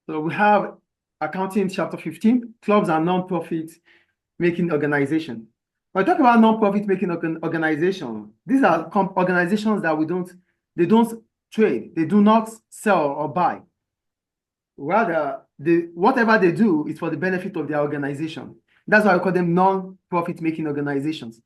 So we have accounting chapter 15, clubs and non-profit making organization. When I talk about non-profit making organization, these are organizations that they don't trade, they do not sell or buy. Rather, whatever they do is for the benefit of their organization. That's why I call them non-profit making organizations.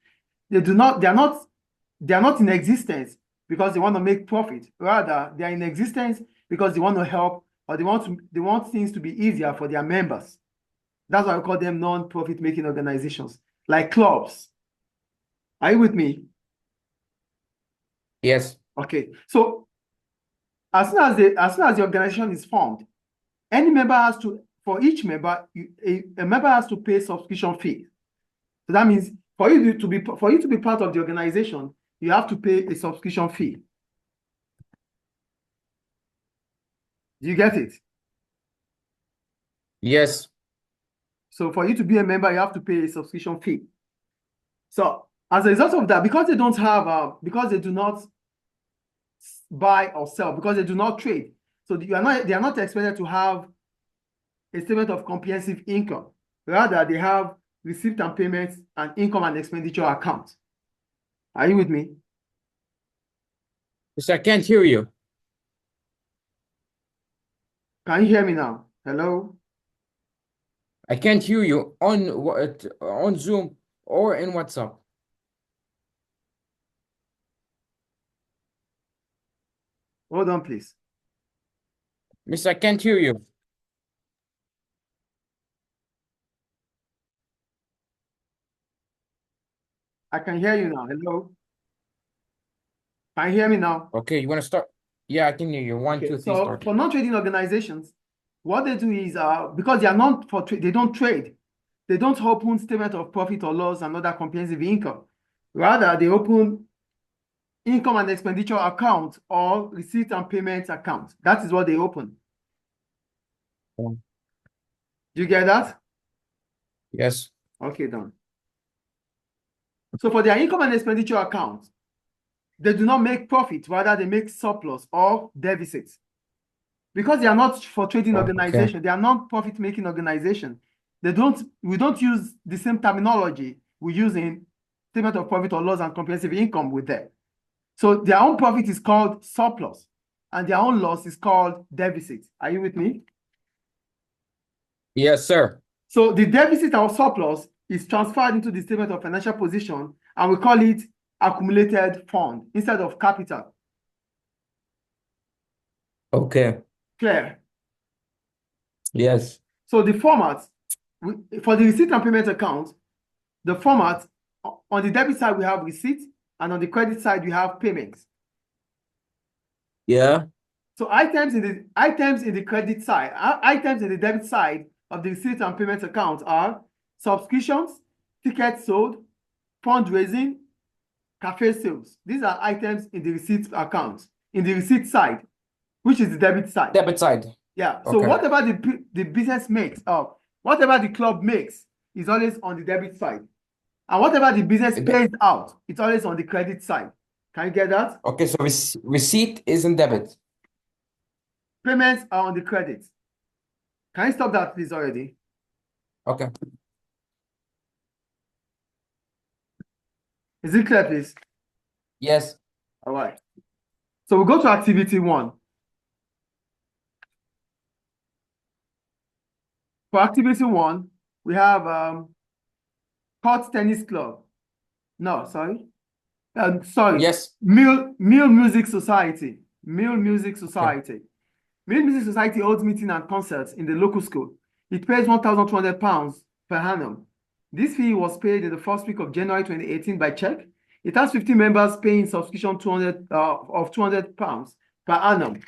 They are not in existence because they want to make profit. Rather, they are in existence because they want to help, or they want things to be easier for their members. That's why I call them non-profit making organizations, like clubs. Are you with me? Yes. Okay. So as soon as the organization is formed, any member has to, for each member, a member has to pay subscription fee. So that means for you to be part of the organization, you have to pay a subscription fee. Do you get it? Yes. So for you to be a member, you have to pay a subscription fee. So as a result of that, because they do not buy or sell, because they do not trade, so they are not expected to have a statement of comprehensive income. Rather, they have receipt and payments and income and expenditure account. Are you with me? Yes, I can't hear you. Can you hear me now? Hello? I can't hear you on Zoom or in WhatsApp. Hold on, please. Miss, I can't hear you. I can hear you now. Hello? Can you hear me now? Okay, you want to start? Yeah, I can hear you. One, Okay, two, three, so start. for non-trading organizations, what they do is because they are not for they don't trade, they don't open statement of profit or loss and other comprehensive income. Rather, they open income and expenditure account or receipt and payment account. That is what they open. Oh. Do you get that? Yes. Okay, done. So for their income and expenditure account, they do not make profit, rather they make surplus or deficit. Because they are not for trading organization, they are non-profit making organization. We don't use the same terminology we use in statement of profit or loss and comprehensive income with them. So their own profit is called surplus and their own loss is called deficit. Are you with me? Yes, sir. So the deficit or surplus is transferred into the statement of financial position and we call it accumulated fund instead of capital. Okay. Clear? Yes. So the format for the receipt and payment account, the format on the debit side we have receipt and on the credit side we have payments. Yeah. So items in the credit side, items in the debit side of the receipt and payment account are subscriptions, tickets sold, fundraising, cafe sales. These are items in the receipt account, in the receipt side, which is the debit side. Debit side. Yeah. So whatever the business makes, whatever the club makes is always on the debit side. And whatever the business pays out, it's always on the credit side. Can you get that? Okay, so receipt is in debit. Payments are on the credit. Can you stop that, please, already? Okay. Is it clear, please? Yes. All right. So we go to activity 1. For activity 1, we have court tennis club. No, sorry. Sorry. Yes. Mill Music Society. Mill Music Society. Mill Music Society holds meetings and concerts in the local school. It pays £1,200 per annum. This fee was paid in the first week of January 2018 by check. It has 50 members paying subscription of £200 per annum.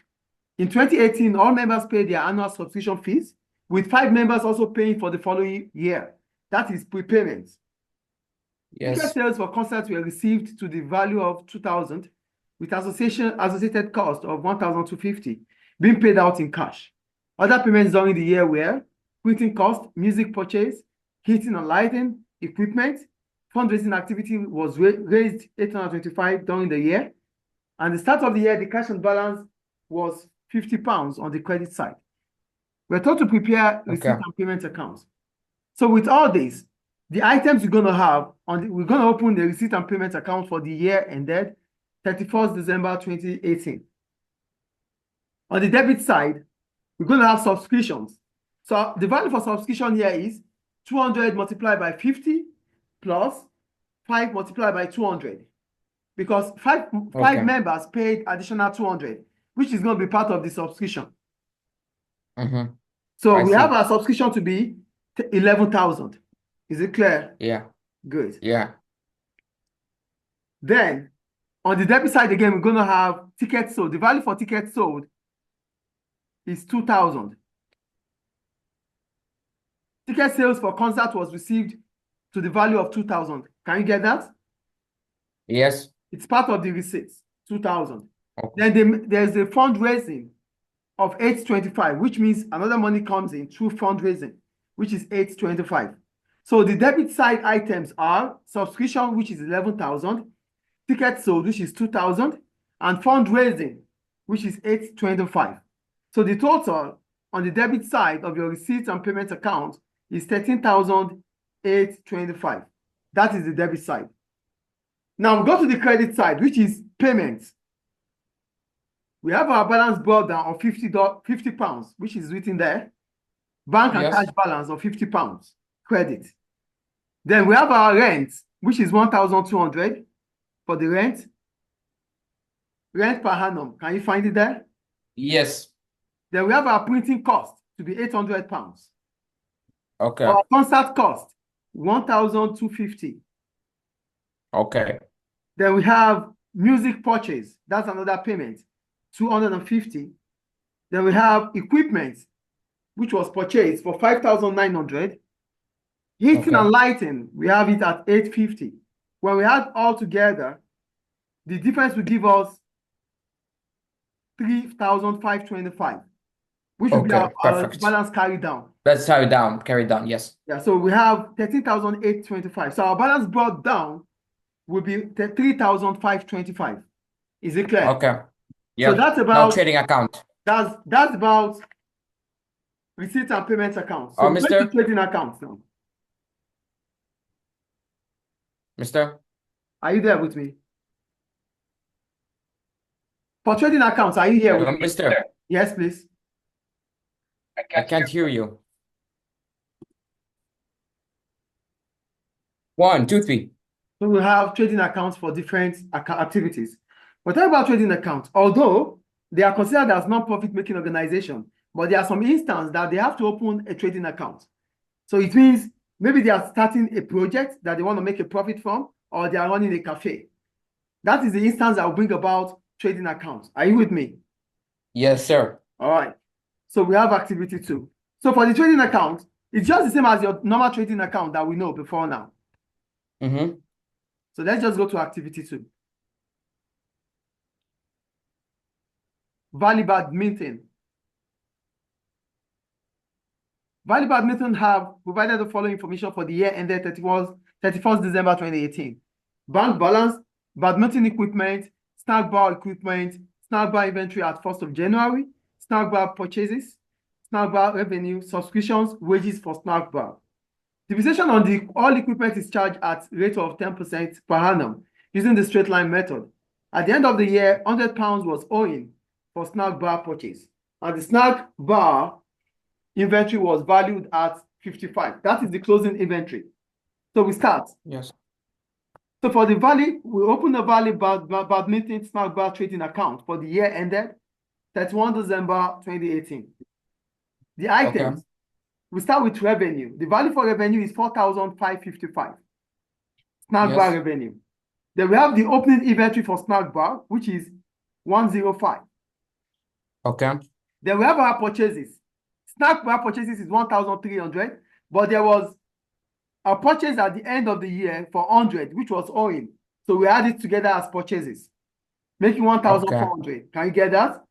In 2018, all members paid their annual subscription fees, with 5 members also paying for the following year. That is prepayment. Yes. Ticket sales for concerts were received to the value of $2,000, with associated cost of $1,250 being paid out in cash. Other payments during the year were printing cost, music purchase, heating and lighting, equipment. Fundraising activity was raised $825 during the year. And the start of the year, the cash and balance was £50 on the credit side. We're told to prepare receipt Okay. and payment accounts. So with all this, the items we're going to have we're going to open the receipt and payment account for the year ended 31st December 2018. On the debit side, we're going to have subscriptions. So the value for subscription here is 200 multiplied by 50 plus 5 multiplied by 200. Because five Okay. members paid additional 200, which is going to be part of the subscription. Mm-hmm. So I we have see. our subscription to be 11,000. Is it clear? Yeah. Good. Yeah. Then on the debit side again, we're going to have tickets sold. The value for tickets sold is 2,000. Ticket sales for concert was received to the value of 2,000. Can you get that? Yes. It's part of the receipts, 2,000. Okay. Then there's a fundraising of 825, which means another money comes in through fundraising, which is 825. So the debit side items are subscription, which is 11,000, tickets sold, which is 2,000, and fundraising, which is 825. So the total on the debit side of your receipts and payment account is 13,825. That is the debit side. Now we go to the credit side, which is payments. We have our balance brought down of 50 pounds, which is written there. Bank and Yes. cash balance of 50 pounds credit. Then we have our rent, which is 1,200 for the rent. Rent per annum. Can you find it there? Yes. Then we have our printing cost to be 800 pounds. Okay. Our concert cost, 1,250. Okay. Then we have music purchase. That's another payment, 250. Then we have equipment, which was purchased for 5,900. Heating Okay. and lighting, we have it at 850. When we add all together, the difference will give us 3,525, which will be Okay. our Perfect. balance carried down. Let's carry down. Yes. Yeah, so we have 13,825. So our balance brought down will be 3,525. Is it clear? Okay. So Yeah. that's Now about trading account. that's about receipt and payment accounts. So we're going to Mister? trading accounts now. Mister? Are you there with me? For trading accounts, are you here with me? Mister? Yes, please. I can't hear you. 1, 2, 3. So we have trading accounts for different activities. We're talking about trading accounts, although they are considered as non-profit making organization, but there are some instances that they have to open a trading account. So it means maybe they are starting a project that they want to make a profit from, or they are running a cafe. That is the instance that will bring about trading accounts. Are you with me? Yes, sir. All right. So we have activity 2. So for the trading account, it's just the same as your normal trading account that we know before now. Mm-hmm. So let's just go to activity 2. Valley Badminton. Valley Badminton have provided the following information for the year ended 31st December 2018. Bank balance, badminton equipment, snack bar equipment, snack bar inventory at 1st of January, snack bar purchases, snack bar revenue, subscriptions, wages for snack bar. Depreciation on the all equipment is charged at rate of 10% per annum using the straight line method. At the end of the year, £100 was owing for snack bar purchase. And the snack bar inventory was valued at 55. That is the closing inventory. So we start. Yes. So for the Valley, we open the Valley Badminton Snack Bar trading account for the year ended 31 December 2018. The items, Okay. we start with revenue. The value for revenue is 4,555. Snack Yes. bar revenue. Then we have the opening inventory for snack bar, which is 105. Okay. Then we have our purchases. Snack bar purchases is 1,300, but there was a purchase at the end of the year for 100, which was owing. So we add it together as purchases, making 1,400. Can you get that?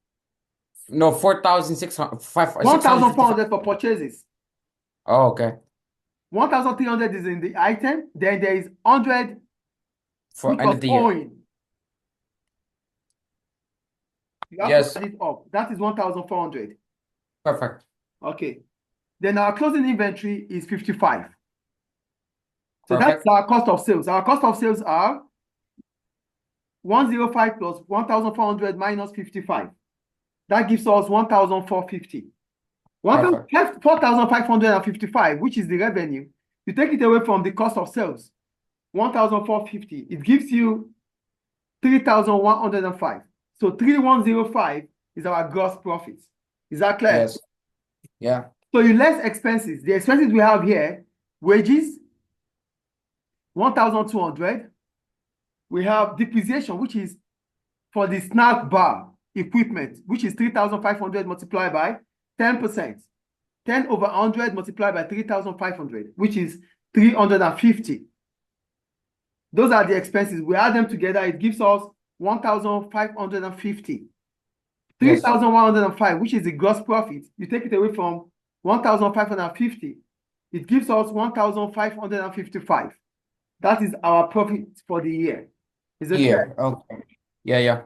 No, 4,600. 1,400 for purchases. Oh, okay. 1,300 is in the item. Then there is 100, For which end was of the year. owing. You have Yes. to add it up. That is 1,400. Perfect. Okay. Then our closing inventory is 55. So Perfect. that's our cost of sales. Our cost of sales are 105 plus 1,400 minus 55. That gives us 1,450. Perfect. 4,555, which is the revenue. You take it away from the cost of sales, 1,450. It gives you 3,105. So 3,105 is our gross profit. Is that clear? Yes. Yeah. So you less expenses. The expenses we have here, wages, 1,200. We have depreciation, which is for the snack bar equipment, which is 3,500 multiplied by 10%. 10 over 100 multiplied by 3,500, which is 350. Those are the expenses. We add them together, it gives us 1,550. Yes. 3,105, which is the gross profit. You take it away from 1,550. It gives us 1,555. That is our profit for the year. Is it Here. clear? Okay. Yeah, yeah.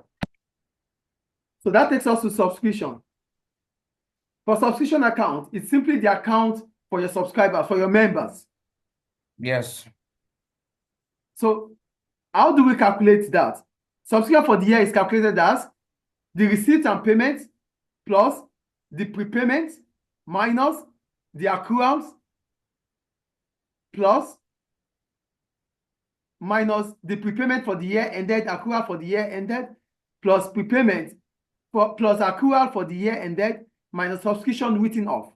So that takes us to subscription. For subscription account, it's simply the account for your subscribers, for your members. Yes. So how do we calculate that? Subscription for the year is calculated as the receipt and payment plus the prepayment minus the accruals plus minus the prepayment for the year ended, accrual for the year ended, plus prepayment plus accrual for the year ended, minus subscription written off.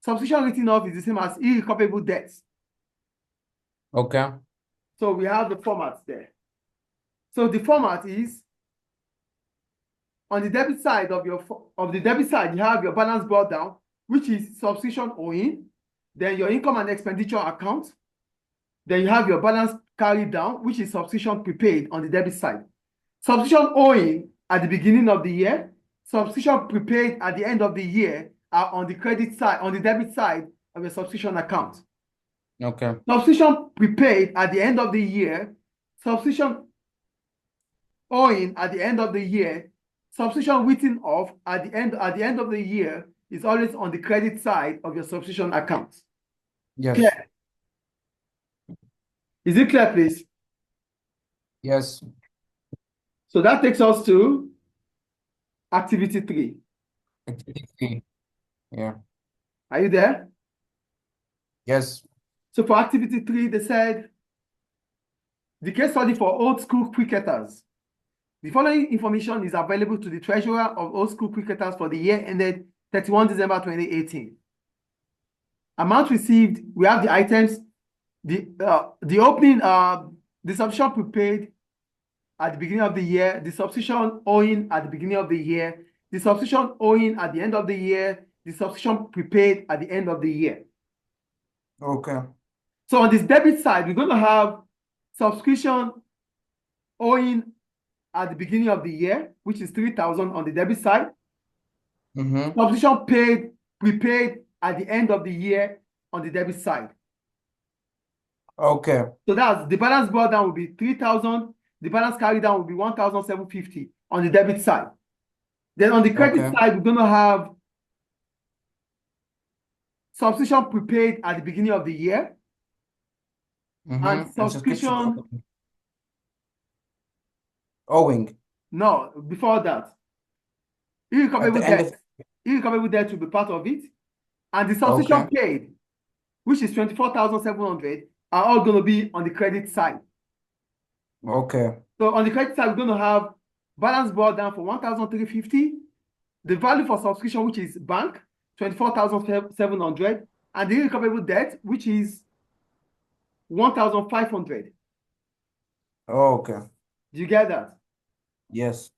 Subscription written off is the same as irrecoverable debts. Okay. So we have the formats there. So the format is on the debit side of the debit side, you have your balance brought down, which is subscription owing, then your income and expenditure account, then you have your balance carried down, which is subscription prepaid on the debit side. Subscription owing at the beginning of the year, subscription prepaid at the end of the year are on the credit side, on the debit side of your subscription account. Okay. Subscription prepaid at the end of the year, subscription owing at the end of the year, subscription written off at the end of the year is always on the credit side of your subscription account. Yes. Clear? Is it clear, please? Yes. So that takes us to activity 3. Activity. Yeah. Are you there? Yes. So for activity 3, they said the case study for old school cricketers. The following information is available to the treasurer of old school cricketers for the year ended 31 December 2018. Amount received, we have the items, the opening, the subscription prepaid at the beginning of the year, the subscription owing at the beginning of the year, the subscription owing at the end of the year, the subscription prepaid at the end of the year. Okay. So on this debit side, we're going to have subscription owing at the beginning of the year, which is 3,000 on the debit side. Mm-hmm. Subscription prepaid at the end of the year on the debit side. Okay. So that's the balance brought down will be 3,000. The balance carried down will be 1,750 on the debit side. Then on the credit side, we're going to have subscription prepaid at the beginning of the year. Mm-hmm. And subscription owing. No, before that. Irrecoverable debt will be part of it. And the subscription paid, which is 24,700, are all going to be on the credit side. Okay. So on the credit side, we're going to have balance brought down for 1,350. The value for subscription, which is bank, 24,700. And the irrecoverable debt, which is 1,500. Okay. Do you get that? Yes.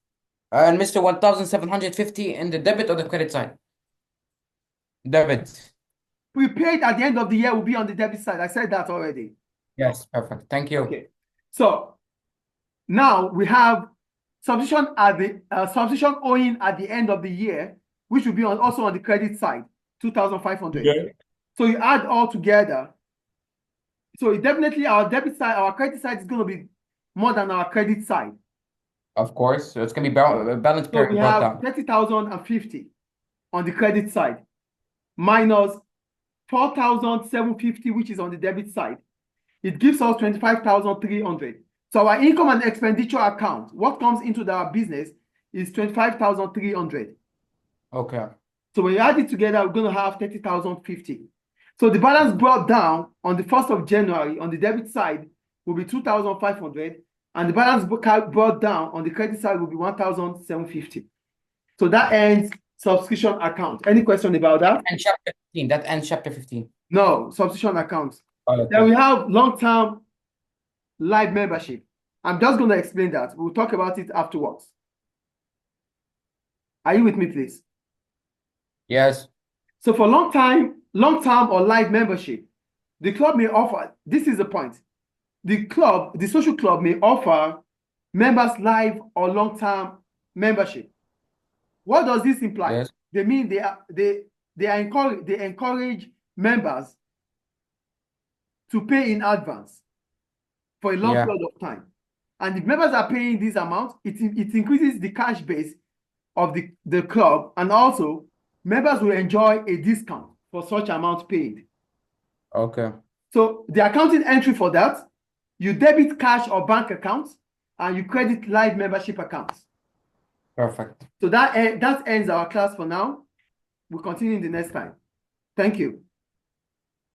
And Mr. 1,750 in the debit or the credit side? Debit. Prepaid at the end of the year will be on the debit side. I said that already. Yes, perfect. Thank you. Okay. So now we have subscription at the subscription owing at the end of the year, which will be also on the credit side, 2,500. Yeah. So you add all together. So definitely our debit side, our credit side is going to be more than our credit side. Of course. So it's going to be balance So period we brought have down. 30,050 on the credit side. minus 4,750, which is on the debit side. It gives us 25,300. So our income and expenditure account, what comes into our business is 25,300. Okay. So when you add it together, we're going to have 30,050. So the balance brought down on the 1st of January on the debit side will be 2,500, and the balance brought down on the credit side will be 1,750. So that ends subscription account. Any question about that? And chapter 15. That ends chapter 15. No, subscription account. Okay. Then we have long-term live membership. I'm just going to explain that. We'll talk about it afterwards. Are you with me, please? Yes. So for long-term or live membership, the club may offer, this is the point. The social club may offer members live or long-term membership. What does this imply? Yes. They mean they encourage members to pay in advance for a long period of time. And if members are paying this amount, it increases the cash base of the club, and also members will enjoy a discount for such amount paid. Okay. So the accounting entry for that, you debit cash or bank accounts, and you credit live membership accounts. Perfect. So that ends our class for now. We'll continue in the next time. Thank you.